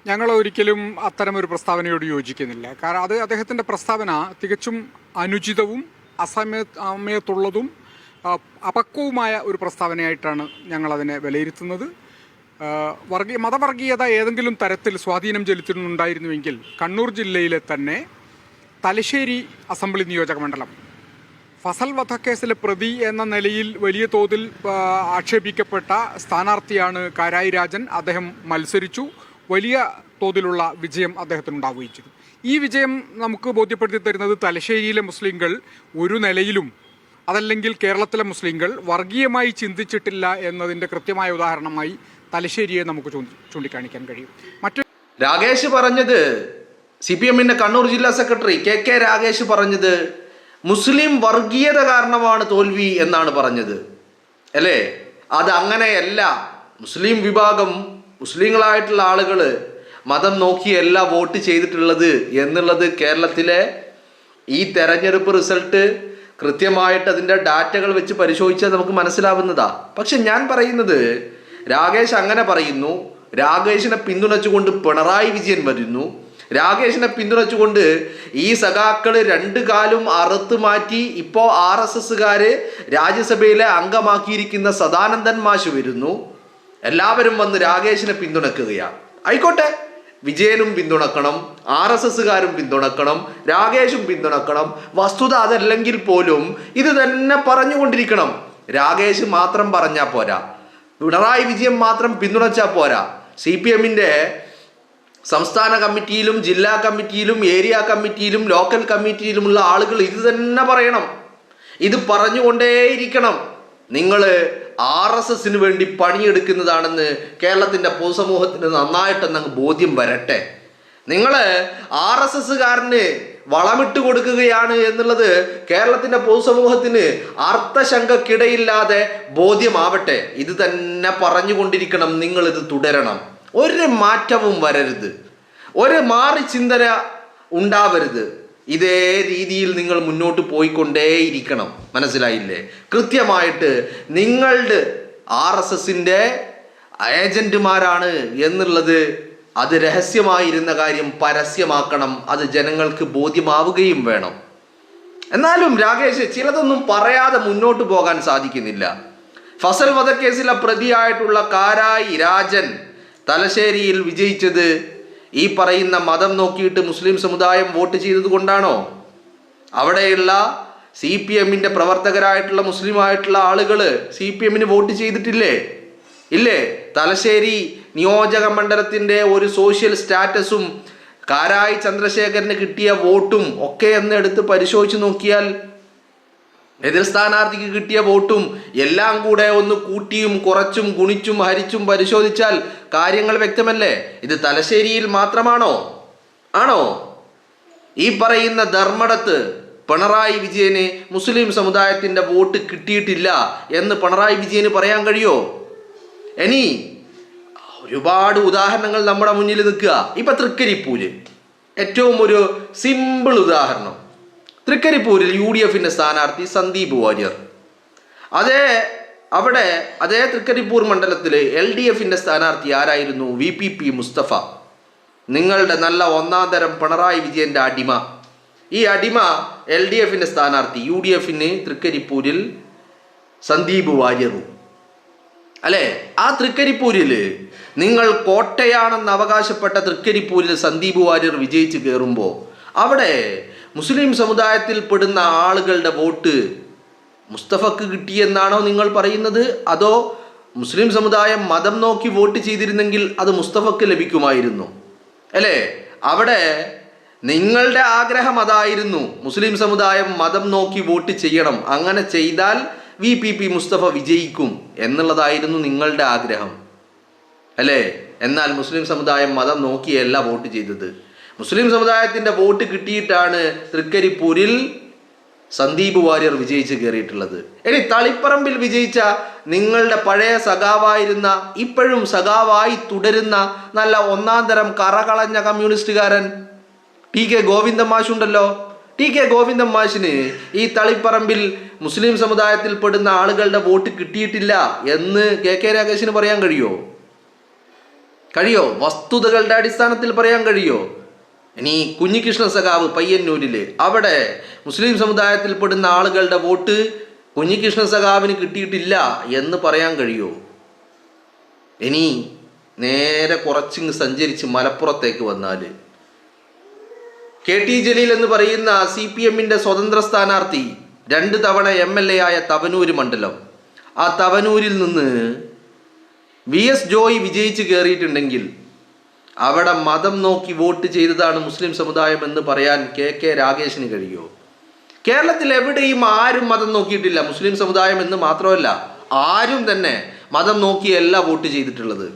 ഞങ്ങൾ ഒരിക്കലും അത്തരമൊരു പ്രസ്താവനയോട് യോജിക്കുന്നില്ല. കാരണം അത് അദ്ദേഹത്തിൻ്റെ പ്രസ്താവന തികച്ചും അനുചിതവും അസമയത്തുള്ളതും അപക്വവുമായ ഒരു പ്രസ്താവനയായിട്ടാണ് ഞങ്ങളതിനെ വിലയിരുത്തുന്നത്. മതവർഗീയത ഏതെങ്കിലും തരത്തിൽ സ്വാധീനം ചെലുത്തുന്നുണ്ടായിരുന്നുവെങ്കിൽ കണ്ണൂർ ജില്ലയിലെ തന്നെ തലശ്ശേരി അസംബ്ലി നിയോജക മണ്ഡലം ഫസൽ വധക്കേസിലെ പ്രതി എന്ന നിലയിൽ വലിയ തോതിൽ ആക്ഷേപിക്കപ്പെട്ട സ്ഥാനാർത്ഥിയാണ് കാരായി രാജൻ. അദ്ദേഹം മത്സരിച്ചു, വലിയ തോതിലുള്ള വിജയം അദ്ദേഹത്തിനുണ്ടാവുകയും ചെയ്തു. ഈ വിജയം നമുക്ക് ബോധ്യപ്പെടുത്തി തരുന്നത് തലശ്ശേരിയിലെ മുസ്ലിങ്ങൾ ഒരു നിലയിലും, അതല്ലെങ്കിൽ കേരളത്തിലെ മുസ്ലിങ്ങൾ വർഗീയമായി ചിന്തിച്ചിട്ടില്ല എന്നതിൻ്റെ കൃത്യമായ ഉദാഹരണമായി തലശ്ശേരിയെ നമുക്ക് ചൂണ്ടിക്കാണിക്കാൻ കഴിയും. രാകേഷ് പറഞ്ഞത്, CPM-ന്റെ കണ്ണൂർ ജില്ലാ സെക്രട്ടറി KK രാകേഷ് പറഞ്ഞത് മുസ്ലിം വർഗീയത കാരണമാണ് തോൽവി എന്നാണ് പറഞ്ഞത്, അല്ലേ? അത് അങ്ങനെയല്ല. മുസ്ലിം വിഭാഗം, മുസ്ലിങ്ങളായിട്ടുള്ള ആളുകൾ മതം നോക്കിയല്ല വോട്ട് ചെയ്തിട്ടുള്ളത് എന്നുള്ളത് കേരളത്തിലെ ഈ തെരഞ്ഞെടുപ്പ് റിസൾട്ട് കൃത്യമായിട്ട് അതിൻ്റെ ഡാറ്റകൾ വെച്ച് പരിശോധിച്ചാൽ നമുക്ക് മനസ്സിലാവുന്നതാ. പക്ഷെ ഞാൻ പറയുന്നത്, രാകേഷ് അങ്ങനെ പറയുന്നു, രാകേഷിനെ പിന്തുണച്ചുകൊണ്ട് പിണറായി വിജയൻ വരുന്നു, രാകേഷിനെ പിന്തുണച്ചുകൊണ്ട് ഈ സഖാക്കൾ രണ്ട് കാലും അറുത്ത് മാറ്റി ഇപ്പോൾ RSSകാര് രാജ്യസഭയിലെ അംഗമാക്കിയിരിക്കുന്ന സദാനന്ദൻ മാഷ് വരുന്നു. എല്ലാവരും വന്ന് രാകേഷിനെ പിന്തുണക്കുകയാണ്. ആയിക്കോട്ടെ, വിജയനും പിന്തുണക്കണം, RSSകാരും പിന്തുണക്കണം, രാകേഷും പിന്തുണക്കണം. വസ്തുത അതല്ലെങ്കിൽ പോലും ഇത് തന്നെ പറഞ്ഞുകൊണ്ടിരിക്കണം. രാകേഷ് മാത്രം പറഞ്ഞാൽ പോരാ, പിണറായി വിജയൻ മാത്രം പിന്തുണച്ചാൽ പോരാ. CPM-ന്റെ സംസ്ഥാന കമ്മിറ്റിയിലും ജില്ലാ കമ്മിറ്റിയിലും ഏരിയ കമ്മിറ്റിയിലും ലോക്കൽ കമ്മിറ്റിയിലുമുള്ള ആളുകൾ ഇത് തന്നെ പറയണം. ഇത് പറഞ്ഞുകൊണ്ടേയിരിക്കണം. നിങ്ങൾ RSSന് വേണ്ടി പണിയെടുക്കുന്നതാണെന്ന് കേരളത്തിൻ്റെ പൊതുസമൂഹത്തിന് നന്നായിട്ടൊന്നങ്ങ് ബോധ്യം വരട്ടെ. നിങ്ങൾ RSSകാരന് വളമിട്ട് കൊടുക്കുകയാണ് എന്നുള്ളത് കേരളത്തിൻ്റെ പൊതുസമൂഹത്തിന് അർത്ഥശങ്കക്കിടയില്ലാതെ ബോധ്യമാവട്ടെ. ഇത് തന്നെ പറഞ്ഞുകൊണ്ടിരിക്കണം. നിങ്ങളിത് തുടരണം. ഒരു മാറ്റവും വരരുത്, ഒരു മാറി ചിന്തന ഉണ്ടാവരുത്. ഇതേ രീതിയിൽ നിങ്ങൾ മുന്നോട്ട് പോയിക്കൊണ്ടേയിരിക്കണം. മനസ്സിലായില്ലേ? കൃത്യമായിട്ട് നിങ്ങളുടെ RSSന്റെ ഏജന്റുമാരാണ് എന്നുള്ളത് അത് രഹസ്യമായിരുന്ന കാര്യം പരസ്യമാക്കണം. അത് ജനങ്ങൾക്ക് ബോധ്യമാവുകയും വേണം. എന്നാലും രാകേഷ് ചിലതൊന്നും പറയാതെ മുന്നോട്ട് പോകാൻ സാധിക്കുന്നില്ല. ഫസൽ വധക്കേസിലെ പ്രതിയായിട്ടുള്ള കാരായി രാജൻ തലശ്ശേരിയിൽ വിജയിച്ചത് ഈ പറയുന്ന മതം നോക്കിയിട്ട് മുസ്ലിം സമുദായം വോട്ട് ചെയ്തത് കൊണ്ടാണോ? അവിടെയുള്ള CPM-ന്റെ പ്രവർത്തകരായിട്ടുള്ള മുസ്ലിമായിട്ടുള്ള ആളുകൾ CPM-ന് വോട്ട് ചെയ്തിട്ടില്ലേ? ഇല്ലേ? തലശ്ശേരി നിയോജക മണ്ഡലത്തിൻ്റെ ഒരു സോഷ്യൽ സ്റ്റാറ്റസും കാരായി ചന്ദ്രശേഖരന് കിട്ടിയ വോട്ടും ഒക്കെ ഒന്ന് എടുത്ത് പരിശോധിച്ച് നോക്കിയാൽ, എതിർ സ്ഥാനാർത്ഥിക്ക് കിട്ടിയ വോട്ടും എല്ലാം കൂടെ ഒന്ന് കൂട്ടിയും കുറച്ചും ഗുണിച്ചും ഹരിച്ചും പരിശോധിച്ചാൽ കാര്യങ്ങൾ വ്യക്തമല്ലേ? ഇത് തലശ്ശേരിയിൽ മാത്രമാണോ? ആണോ? ഈ പറയുന്ന ധർമ്മടത്ത് പിണറായി വിജയന് മുസ്ലിം സമുദായത്തിൻ്റെ വോട്ട് കിട്ടിയിട്ടില്ല എന്ന് പിണറായി വിജയന് പറയാൻ കഴിയോ? ഇനി ഒരുപാട് ഉദാഹരണങ്ങൾ നമ്മുടെ മുന്നിൽ നിൽക്കുക. ഇപ്പം തൃക്കരിപ്പൂര് ഏറ്റവും ഒരു സിമ്പിൾ ഉദാഹരണം. തൃക്കരിപ്പൂരിൽ UDFന്റെ സ്ഥാനാർത്ഥി സന്ദീപ് വാര്യർ. അതേ തൃക്കരിപ്പൂർ മണ്ഡലത്തിൽ LDFന്റെ സ്ഥാനാർത്ഥി ആരായിരുന്നു? VPP മുസ്തഫ. നിങ്ങളുടെ നല്ല ഒന്നാം തരം പിണറായി വിജയന്റെ അടിമ. ഈ അടിമ LDFന്റെ സ്ഥാനാർത്ഥി, UDFന് തൃക്കരിപ്പൂരിൽ സന്ദീപ് വാര്യറും. അല്ലേ? ആ തൃക്കരിപ്പൂരിൽ നിങ്ങൾ കോട്ടയാണെന്ന് അവകാശപ്പെട്ട തൃക്കരിപ്പൂരിൽ സന്ദീപ് വാര്യർ വിജയിച്ച് കയറുമ്പോൾ അവിടെ മുസ്ലിം സമുദായത്തിൽ പെടുന്ന ആളുകളുടെ വോട്ട് മുസ്തഫക്ക് കിട്ടിയെന്നാണോ നിങ്ങൾ പറയുന്നത്? അതോ മുസ്ലിം സമുദായം മതം നോക്കി വോട്ട് ചെയ്തിരുന്നെങ്കിൽ അത് മുസ്തഫക്ക് ലഭിക്കുമായിരുന്നു, അല്ലേ? അവിടെ നിങ്ങളുടെ ആഗ്രഹം അതായിരുന്നു, മുസ്ലിം സമുദായം മതം നോക്കി വോട്ട് ചെയ്യണം, അങ്ങനെ ചെയ്താൽ VPP മുസ്തഫ വിജയിക്കും എന്നുള്ളതായിരുന്നു നിങ്ങളുടെ ആഗ്രഹം, അല്ലേ? എന്നാൽ മുസ്ലിം സമുദായം മതം നോക്കിയല്ല വോട്ട് ചെയ്തത്. മുസ്ലിം സമുദായത്തിൻ്റെ വോട്ട് കിട്ടിയിട്ടാണ് തൃക്കരിപ്പൂരിൽ സന്ദീപ് വാര്യർ വിജയിച്ച് കയറിയിട്ടുള്ളത്. ഇനി തളിപ്പറമ്പിൽ വിജയിച്ച നിങ്ങളുടെ പഴയ സഖാവായിരുന്ന, ഇപ്പോഴും സഖാവായി തുടരുന്ന നല്ല ഒന്നാം തരം കറകളഞ്ഞ കമ്മ്യൂണിസ്റ്റുകാരൻ TK ഗോവിന്ദൻ മാഷുണ്ടല്ലോ. TK ഗോവിന്ദൻ മാഷിന് ഈ തളിപ്പറമ്പിൽ മുസ്ലിം സമുദായത്തിൽ പെടുന്ന ആളുകളുടെ വോട്ട് കിട്ടിയിട്ടില്ല എന്ന് KK രാകേഷിന് പറയാൻ കഴിയുമോ? കഴിയോ? വസ്തുതകളുടെ അടിസ്ഥാനത്തിൽ പറയാൻ കഴിയോ? ഇനി കുഞ്ഞികൃഷ്ണ സഖാവ് പയ്യന്നൂരില്, അവിടെ മുസ്ലിം സമുദായത്തിൽപ്പെടുന്ന ആളുകളുടെ വോട്ട് കുഞ്ഞികൃഷ്ണ സഖാവിന് കിട്ടിയിട്ടില്ല എന്ന് പറയാൻ കഴിയോ? ഇനി നേരെ കുറച്ചിങ്ങ് സഞ്ചരിച്ച് മലപ്പുറത്തേക്ക് വന്നാൽ KT ജലീൽ എന്ന് പറയുന്ന CPM സ്വതന്ത്ര സ്ഥാനാർത്ഥി 2 തവണ MLA ആയ തവനൂര് മണ്ഡലം, ആ തവനൂരിൽ നിന്ന് VS ജോയ് വിജയിച്ച് കയറിയിട്ടുണ്ടെങ്കിൽ അവിടെ മതം നോക്കി വോട്ട് ചെയ്തതാണ് മുസ്ലിം സമുദായം എന്ന് പറയാൻ KK രാഗേഷിന് കഴിയുമോ? കേരളത്തിൽ എവിടെയും ആരും മതം നോക്കിയിട്ടില്ല. മുസ്ലിം സമുദായം എന്ന് മാത്രമല്ല, ആരും തന്നെ മതം നോക്കിയല്ല വോട്ട് ചെയ്തിട്ടുള്ളത്.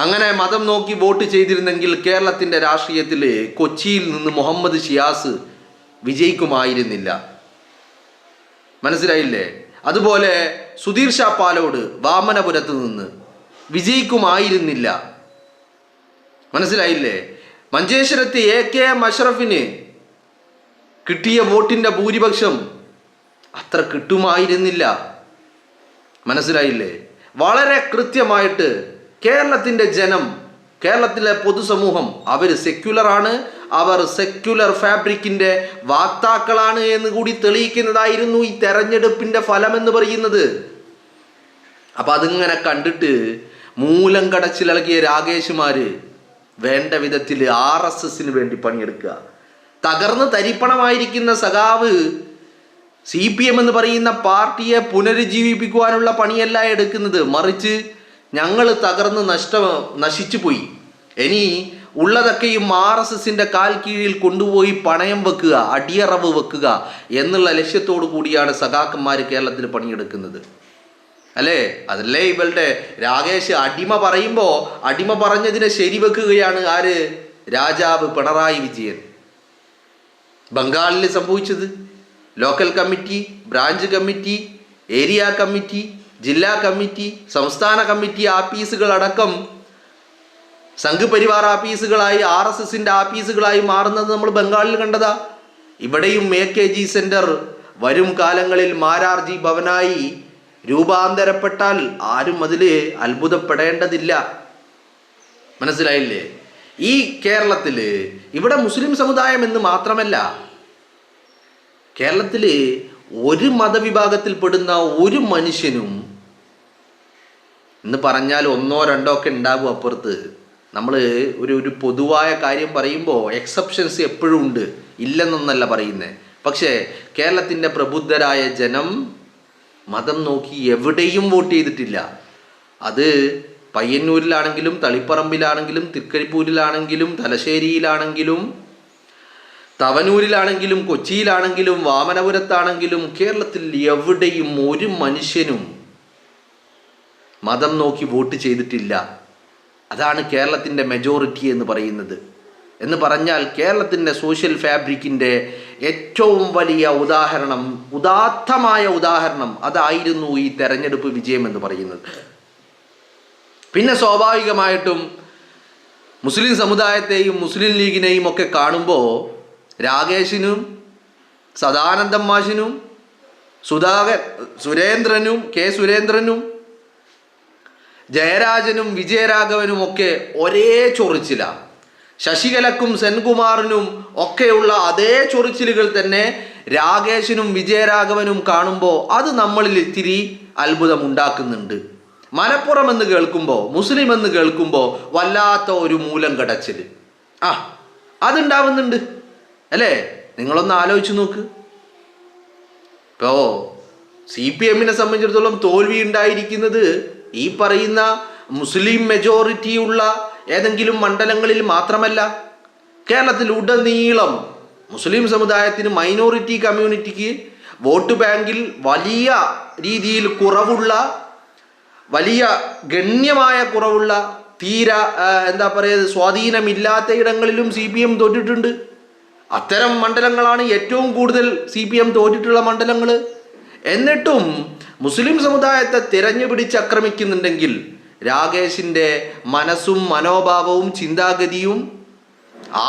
അങ്ങനെ മതം നോക്കി വോട്ട് ചെയ്തിരുന്നെങ്കിൽ കേരളത്തിൻ്റെ രാഷ്ട്രീയത്തിൽ കൊച്ചിയിൽ നിന്ന് മുഹമ്മദ് ഷിയാസ് വിജയിക്കുമായിരുന്നില്ല. മനസ്സിലായില്ലേ? അതുപോലെ സുധീർ ഷാ പാലോട് വാമനപുരത്ത് നിന്ന് വിജയിക്കുമായിരുന്നില്ല. മനസ്സിലായില്ലേ? മഞ്ചേശ്വരത്ത് AK അഷ്റഫിന് കിട്ടിയ വോട്ടിൻ്റെ ഭൂരിപക്ഷം അത്ര കിട്ടുമായിരുന്നില്ല. മനസ്സിലായില്ലേ? വളരെ കൃത്യമായിട്ട് കേരളത്തിൻ്റെ ജനം, കേരളത്തിലെ പൊതുസമൂഹം അവർ സെക്യുലറാണ്, അവർ സെക്യുലർ ഫാബ്രിക്കിൻ്റെ വാക്താക്കളാണ് എന്ന് കൂടി തെളിയിക്കുന്നതായിരുന്നു ഈ തെരഞ്ഞെടുപ്പിൻ്റെ ഫലം എന്ന് പറയുന്നത്. അപ്പം അതിങ്ങനെ കണ്ടിട്ട് മൂലം കടച്ചിലിളകിയ രാഗേഷുമാര് വേണ്ട വിധത്തിൽ RSSന് വേണ്ടി പണിയെടുക്കുക. തകർന്ന് തരിപ്പണമായിരിക്കുന്ന സഖാവ് CPM എന്ന് പറയുന്ന പാർട്ടിയെ പുനരുജ്ജീവിപ്പിക്കുവാനുള്ള പണിയല്ല എടുക്കുന്നത്, മറിച്ച് ഞങ്ങൾ തകർന്ന് നശിച്ചു പോയി, ഇനി ഉള്ളതൊക്കെയും RSSന്റെ കാൽ കീഴിൽ കൊണ്ടുപോയി പണയം വെക്കുക, അടിയറവ് വെക്കുക എന്നുള്ള ലക്ഷ്യത്തോടു കൂടിയാണ് സഖാക്കന്മാർ കേരളത്തിൽ പണിയെടുക്കുന്നത്. അല്ലേ? അതല്ലേ ഇവളുടെ രാഗേഷ് അടിമ പറയുമ്പോൾ അടിമ പറഞ്ഞതിനെ ശരിവെക്കുകയാണ് ആര്? രാജാവ് പിണറായി വിജയൻ. ബംഗാളിൽ സംഭവിച്ചത് local committee, branch committee, area committee, ജില്ലാ കമ്മിറ്റി, സംസ്ഥാന കമ്മിറ്റി ആഫീസുകളടക്കം സംഘ് പരിവാർ ആഫീസുകളായി RSSന്റെ ആഫീസുകളായി മാറുന്നത് നമ്മൾ ബംഗാളിൽ കണ്ടതാ. ഇവിടെയും AKG സെന്റർ വരും കാലങ്ങളിൽ മാരാർജി ഭവനായി രൂപാന്തരപ്പെട്ടാൽ ആരും അതിൽ അത്ഭുതപ്പെടേണ്ടതില്ല. മനസ്സിലായില്ലേ? ഈ കേരളത്തിൽ ഇവിടെ മുസ്ലിം സമുദായം എന്ന് മാത്രമല്ല, കേരളത്തിൽ ഒരു മതവിഭാഗത്തിൽപ്പെടുന്ന ഒരു മനുഷ്യനും എന്ന് പറഞ്ഞാൽ 1 or 2 ഒക്കെ ഉണ്ടാകും അപ്പുറത്ത്. നമ്മൾ ഒരു പൊതുവായ കാര്യം പറയുമ്പോൾ എക്സെപ്ഷൻസ് എപ്പോഴും ഉണ്ട്, ഇല്ലെന്നൊന്നല്ല പറയുന്നത്. പക്ഷേ കേരളത്തിൻ്റെ പ്രബുദ്ധരായ ജനം മതം നോക്കി എവിടെയും വോട്ട് ചെയ്തിട്ടില്ല. അത് പയ്യന്നൂരിലാണെങ്കിലും തളിപ്പറമ്പിലാണെങ്കിലും തൃക്കരിപ്പൂരിലാണെങ്കിലും തലശ്ശേരിയിലാണെങ്കിലും തവനൂരിലാണെങ്കിലും കൊച്ചിയിലാണെങ്കിലും വാമനപുരത്താണെങ്കിലും കേരളത്തിൽ എവിടെയും ഒരു മനുഷ്യനും മതം നോക്കി വോട്ട് ചെയ്തിട്ടില്ല. അതാണ് കേരളത്തിൻ്റെ മെജോറിറ്റി എന്ന് പറയുന്നത്. എന്ന് പറഞ്ഞാൽ കേരളത്തിൻ്റെ സോഷ്യൽ ഫാബ്രിക്കിൻ്റെ ഏറ്റവും വലിയ ഉദാഹരണം, ഉദാത്തമായ ഉദാഹരണം അതായിരുന്നു ഈ തെരഞ്ഞെടുപ്പ് വിജയം എന്ന് പറയുന്നത്. പിന്നെ സ്വാഭാവികമായിട്ടും മുസ്ലിം സമുദായത്തെയും മുസ്ലിം ലീഗിനെയും ഒക്കെ കാണുമ്പോൾ രാഗേഷിനും സദാനന്ദം മാഷിനും സുരേന്ദ്രനും സുരേന്ദ്രനും ജയരാജനും വിജയരാഘവനും ഒക്കെ ഒരേ ചൊറിച്ചിലാണ്. ശശികലക്കും സെൻകുമാറിനും ഒക്കെയുള്ള അതേ ചൊറിച്ചിലുകൾ തന്നെ രാഗേഷിനും വിജയരാഘവനും കാണുമ്പോൾ അത് നമ്മളിൽ ഇത്തിരി അത്ഭുതമുണ്ടാക്കുന്നുണ്ട്. മലപ്പുറം എന്ന് കേൾക്കുമ്പോൾ, മുസ്ലിം എന്ന് കേൾക്കുമ്പോൾ വല്ലാത്ത ഒരു മൂലം കടച്ചിൽ അതുണ്ടാവുന്നുണ്ട് അല്ലേ? നിങ്ങളൊന്ന് ആലോചിച്ച് നോക്ക്. ഇപ്പോൾ CPMനെ സംബന്ധിച്ചിടത്തോളം തോൽവി ഉണ്ടായിരിക്കുന്നത് ഈ പറയുന്ന മുസ്ലിം മെജോറിറ്റി ഉള്ള ഏതെങ്കിലും മണ്ഡലങ്ങളിൽ മാത്രമല്ല. കേരളത്തിൽ ഉടനീളം മുസ്ലിം സമുദായത്തിന്, മൈനോറിറ്റി കമ്മ്യൂണിറ്റിക്ക് വോട്ട് ബാങ്കിൽ വലിയ രീതിയിൽ കുറവുള്ള, വലിയ ഗണ്യമായ കുറവുള്ള, തീരെ സ്വാധീനമില്ലാത്ത ഇടങ്ങളിലും CPM തോറ്റിട്ടുണ്ട്. അത്തരം മണ്ഡലങ്ങളാണ് ഏറ്റവും കൂടുതൽ CPM തോറ്റിട്ടുള്ള മണ്ഡലങ്ങൾ. എന്നിട്ടും മുസ്ലിം സമുദായത്തെ തിരഞ്ഞു പിടിച്ചക്രമിക്കുന്നുണ്ടെങ്കിൽ രാഗേഷിൻ്റെ മനസ്സും മനോഭാവവും ചിന്താഗതിയും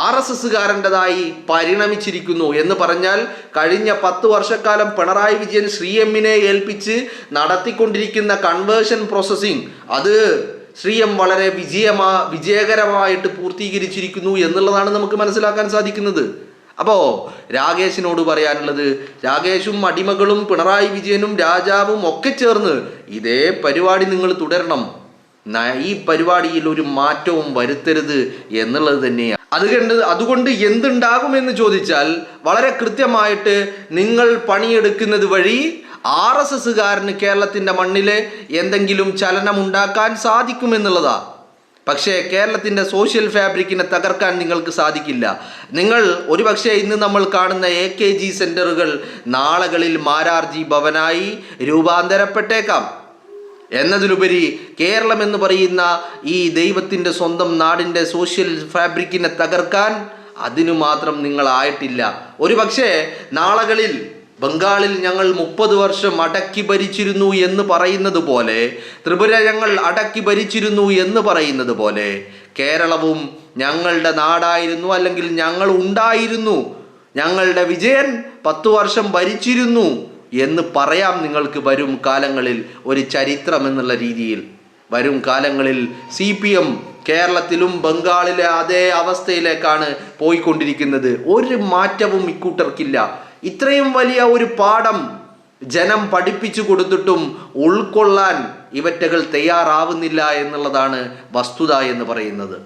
RSSകാരൻ്റെതായി പരിണമിച്ചിരിക്കുന്നു എന്ന് പറഞ്ഞാൽ കഴിഞ്ഞ 10 വർഷക്കാലം പിണറായി വിജയൻ ശ്രീ എമ്മിനെ ഏൽപ്പിച്ച് നടത്തിക്കൊണ്ടിരിക്കുന്ന കൺവേർഷൻ പ്രോസസ്സിങ് അത് ശ്രീയം വളരെ വിജയകരമായിട്ട് പൂർത്തീകരിച്ചിരിക്കുന്നു എന്നുള്ളതാണ് നമുക്ക് മനസ്സിലാക്കാൻ സാധിക്കുന്നത്. അപ്പോൾ രാകേഷിനോട് പറയാനുള്ളത്, രാകേഷും അടിമകളും പിണറായി വിജയനും രാജാവും ഒക്കെ ചേർന്ന് ഇതേ പരിപാടി നിങ്ങൾ തുടരണം. ഈ പരിപാടിയിൽ ഒരു മാറ്റവും വരുത്തരുത് എന്നുള്ളത് തന്നെയാണ്. അതുകൊണ്ട് എന്തുണ്ടാകുമെന്ന് ചോദിച്ചാൽ വളരെ കൃത്യമായിട്ട് നിങ്ങൾ പണിയെടുക്കുന്നത് വഴി RSSകാരന് കേരളത്തിൻ്റെ മണ്ണിൽ എന്തെങ്കിലും ചലനം ഉണ്ടാക്കാൻ സാധിക്കുമെന്നുള്ളതാ. പക്ഷേ കേരളത്തിൻ്റെ സോഷ്യൽ ഫാബ്രിക്കിനെ തകർക്കാൻ നിങ്ങൾക്ക് സാധിക്കില്ല. നിങ്ങൾ ഒരുപക്ഷെ ഇന്ന് നമ്മൾ കാണുന്ന AKG സെൻ്ററുകൾ നാളുകളിൽ മാരാർജി ഭവനായി രൂപാന്തരപ്പെട്ടേക്കാം. എന്നതിലുപരി കേരളം എന്ന് പറയുന്ന ഈ ദൈവത്തിൻ്റെ സ്വന്തം നാടിൻ്റെ സോഷ്യൽ ഫാബ്രിക്കിനെ തകർക്കാൻ അതിനു മാത്രം നിങ്ങളായിട്ടില്ല. ഒരുപക്ഷെ നാളുകളിൽ ബംഗാളിൽ ഞങ്ങൾ 30 വർഷം അടക്കി ഭരിച്ചിരുന്നു എന്ന് പറയുന്നത് പോലെ, ത്രിപുര ഞങ്ങൾ അടക്കി ഭരിച്ചിരുന്നു എന്ന് പറയുന്നത് പോലെ, കേരളവും ഞങ്ങളുടെ നാടായിരുന്നു, അല്ലെങ്കിൽ ഞങ്ങൾ ഉണ്ടായിരുന്നു, ഞങ്ങളുടെ വിജയൻ 10 വർഷം ഭരിച്ചിരുന്നു എന്ന് പറയാം നിങ്ങൾക്ക് വരും കാലങ്ങളിൽ. ഒരു ചരിത്രം എന്നുള്ള രീതിയിൽ വരും കാലങ്ങളിൽ CPM കേരളത്തിലും ബംഗാളിലെ അതേ അവസ്ഥയിലേക്കാണ് പോയിക്കൊണ്ടിരിക്കുന്നത്. ഒരു മാറ്റവും ഇക്കൂട്ടർക്കില്ല. ഇത്രയും വലിയ ഒരു പാഠം ജനം പഠിപ്പിച്ചു കൊടുത്തിട്ടും ഉൾക്കൊള്ളാൻ ഇവറ്റകൾ തയ്യാറാവുന്നില്ല എന്നുള്ളതാണ് വസ്തുത എന്ന് പറയുന്നത്.